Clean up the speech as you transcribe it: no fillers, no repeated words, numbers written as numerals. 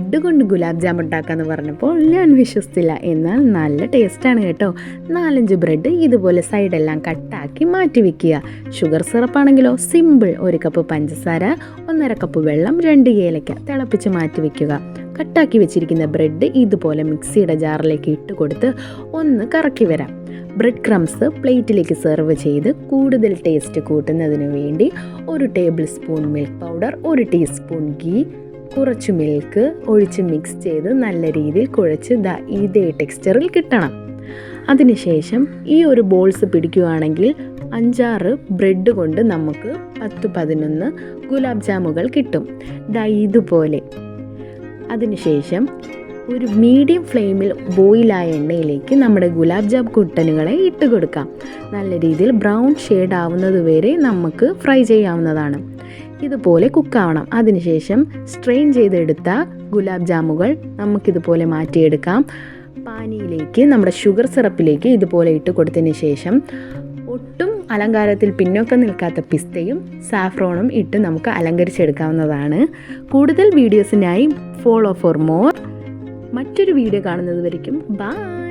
Bread കൊണ്ട് ഗുലാബ് ജാമുൻ ഉണ്ടാക്കാമെന്ന് പറഞ്ഞപ്പോൾ ഞാൻ വിശ്വസിച്ചില്ല. എന്നാൽ നല്ല ടേസ്റ്റാണ് കേട്ടോ. 4-5 ബ്രെഡ് ഇതുപോലെ സൈഡെല്ലാം കട്ടാക്കി മാറ്റി വയ്ക്കുക. Sugar സിറപ്പാണെങ്കിലോ simple. 1 കപ്പ് പഞ്ചസാര, 1.5 കപ്പ് വെള്ളം, 2 ഏലക്ക തിളപ്പിച്ച് മാറ്റി വയ്ക്കുക. കട്ടാക്കി വെച്ചിരിക്കുന്ന ബ്രെഡ് ഇതുപോലെ മിക്സിയുടെ ജാറിലേക്ക് ഇട്ട് കൊടുത്ത് ഒന്ന് കറക്കി വരാം. ബ്രെഡ് ക്രംസ് പ്ലേറ്റിലേക്ക് സെർവ് ചെയ്ത് കൂടുതൽ ടേസ്റ്റ് കൂട്ടുന്നതിന് വേണ്ടി 1 table spoon milk powder, 1 teaspoon ghee, കുറച്ച് മിൽക്ക് ഒഴിച്ച് മിക്സ് ചെയ്ത് നല്ല രീതിയിൽ കുഴച്ച് ഇതേ ടെക്സ്ചറിൽ കിട്ടണം. അതിനുശേഷം ഈ ഒരു ബോൾസ് പിടിക്കുകയാണെങ്കിൽ 5-6 ബ്രെഡ് കൊണ്ട് നമുക്ക് 10-11 ഗുലാബ് ജാമുകൾ കിട്ടും. ഇതുപോലെ. അതിനുശേഷം ഒരു മീഡിയം ഫ്ലെയിമിൽ ബോയിലായ എണ്ണയിലേക്ക് നമ്മുടെ ഗുലാബ് ജാം കുട്ടനുകളെ ഇട്ട് കൊടുക്കാം. നല്ല രീതിയിൽ ബ്രൗൺ ഷെയ്ഡ് ആവുന്നത് വരെ നമുക്ക് ഫ്രൈ ചെയ്യാവുന്നതാണ്. ഇതുപോലെ കുക്കാവണം. അതിനുശേഷം സ്ട്രെയിൻ ചെയ്തെടുത്ത ഗുലാബ് ജാമുകൾ നമുക്കിതുപോലെ മാറ്റിയെടുക്കാം. പാനിയിലേക്ക് നമ്മുടെ ഷുഗർ സിറപ്പിലേക്ക് ഇതുപോലെ ഇട്ട് കൊടുത്തതിന് ശേഷം ഒട്ടും അലങ്കാരത്തിൽ പിന്നോക്കം നിൽക്കാത്ത പിസ്തയും സാഫ്രോണും ഇട്ട് നമുക്ക് അലങ്കരിച്ചെടുക്കാവുന്നതാണ്. കൂടുതൽ വീഡിയോസിനായി ഫോളോ ഫോർ മോർ. മറ്റൊരു വീഡിയോ കാണുന്നത് വരയ്ക്കും ബൈ.